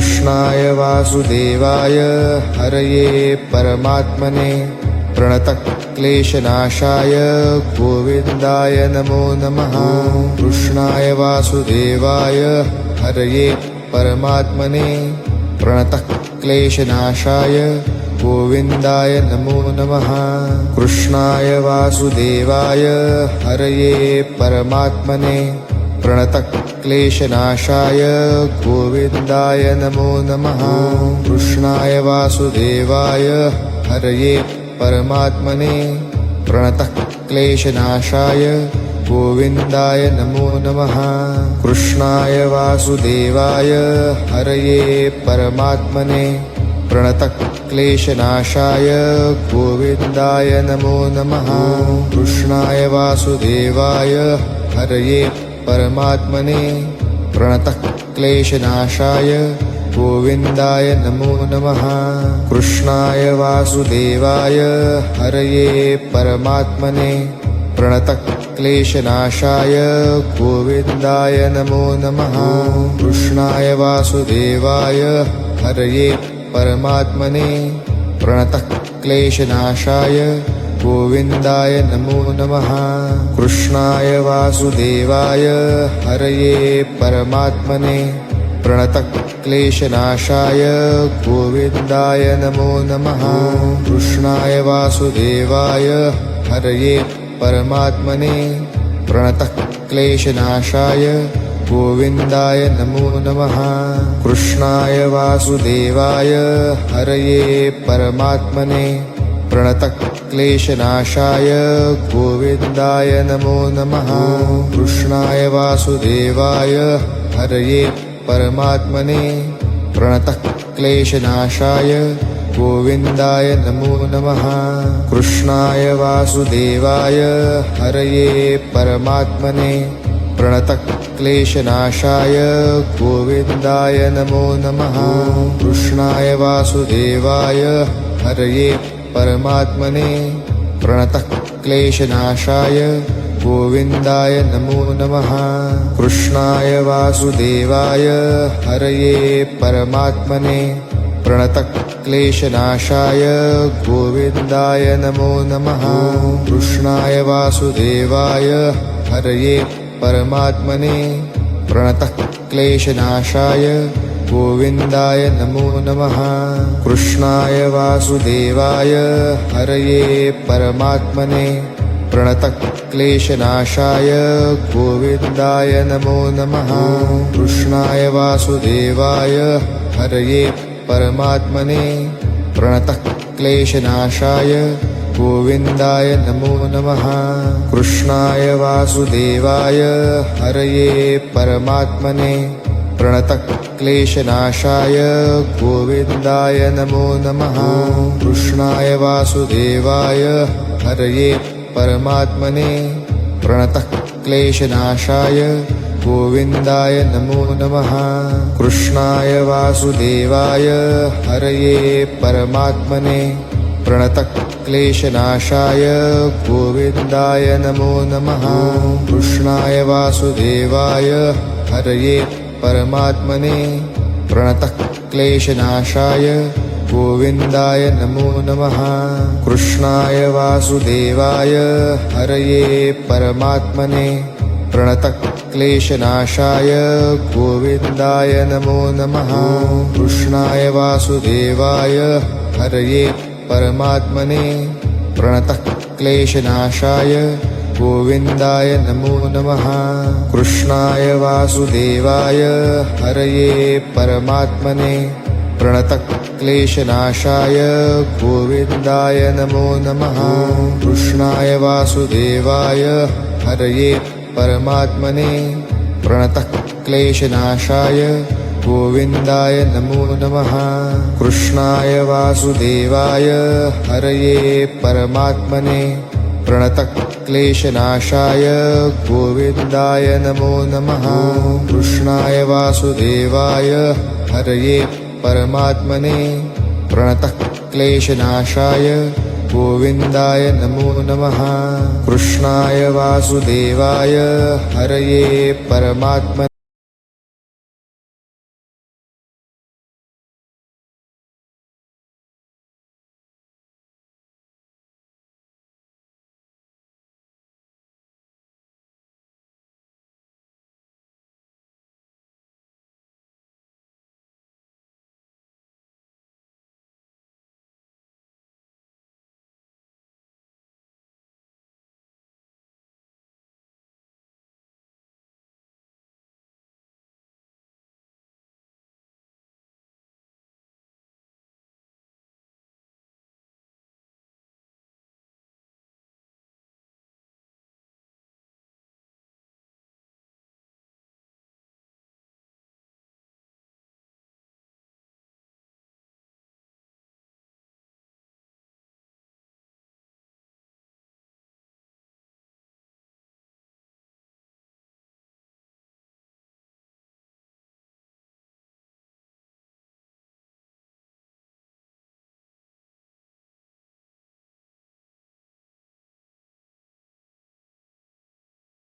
कृष्णाय वासुदेवाय हरये परमात्मने प्रणतक्लेशनाशाय गोविन्दाय नमो नमः। कृष्णाय वासुदेवाय हरये परमात्मने प्रणतक्लेशनाशाय गोविन्दाय नमो नमः। कृष्णाय वासुदेवाय हरये परमात्मने प्रणतक्लेशनाशाय गोविन्दाय नमो नमः। कृष्णाय वासुदेवाय हरये परमात्मने प्रणतक्लेशनाशाय गोविन्दाय नमो नमः। कृष्णाय वासुदेवाय हरये परमात्मने प्रणतक्लेशनाशाय गोविन्दाय नमो नमः। कृष्णाय वासुदेवाय हरये परमात्मने प्रणतक्लेशनाशाय गोविन्दाय नमो नमः। कृष्णाय वासुदेवाय हरये परमात्मने प्रणतक्लेशनाशाय गोविन्दाय नमो नमः। कृष्णाय वासुदेवाय हरये परमात्मने प्रणतक्लेशनाशाय गोविन्दाय नमो नमः। कृष्णाय वासुदेवाय हरये परमात्मने प्रणतक्लेशनाशाय गोविन्दाय नमो नमः। कृष्णाय वासुदेवाय हरये परमात्मने प्रणतक्लेशनाशाय गोविन्दाय नमो नमः। कृष्णाय वासुदेवाय हरये परमात्मने प्रणतक्लेशनाशाय गोविन्दाय नमो नमः। कृष्णाय वासुदेवाय हरये परमात्मने प्रणतक्लेशनाशाय गोविन्दाय नमो नमः। कृष्णाय वासुदेवाय हरये परमात्मने प्रणतक्लेशनाशाय गोविन्दाय नमो नमः। कृष्णाय वासुदेवाय हरये परमात्मने प्रणतक्लेशनाशाय गोविन्दाय नमो नमः। कृष्णाय वासुदेवाय हरये परमात्मने प्रणतक्लेशनाशाय गोविन्दाय नमो नमः। कृष्णाय वासुदेवाय हरये परमात्मने प्रणतक्लेशनाशाय गोविन्दाय नमो नमः। कृष्णाय वासुदेवाय हरये परमात्मने प्रणतक्लेशनाशाय गोविन्दाय नमो नमः। कृष्णाय वासुदेवाय हरये परमात्मने प्रणतक्लेशनाशाय गोविन्दाय नमो नमः। कृष्णाय वासुदेवाय हरये परमात्मने प्रणतक्लेशनाशाय गोविन्दाय नमो नमः। कृष्णाय वासुदेवाय हरये परमात्मने प्रणतक्लेशनाशाय गोविन्दाय नमो नमः। कृष्णाय वासुदेवाय हरये परमात्मने प्रणतक्लेशनाशाय गोविन्दाय नमो नमः। कृष्णाय वासुदेवाय हरये परमात्मने प्रणतक्लेशनाशाय गोविन्दाय नमो नमः। कृष्णाय वासुदेवाय हरये परमात्मने प्रणतक्लेशनाशाय गोविन्दाय नमो नमः। कृष्णाय वासुदेवाय हरये परमात्मने प्रणतक्लेशनाशाय गोविन्दाय नमो नमः। कृष्णाय वासुदेवाय हरये परमात्मने प्रणतक्लेशनाशाय गोविन्दाय नमो नमः। कृष्णाय वासुदेवाय हरये परमात्मने प्रणतक्लेशनाशाय गोविन्दाय नमो नमः। कृष्णाय वासुदेवाय हरये परमात्मने प्रणतक्लेशनाशाय गोविन्दाय नमो नमः। कृष्णाय वासुदेवाय हरये परमात्मने प्रणतक्लेशनाशाय गोविन्दाय नमो नमः। कृष्णाय वासुदेवाय हरये परमात्मने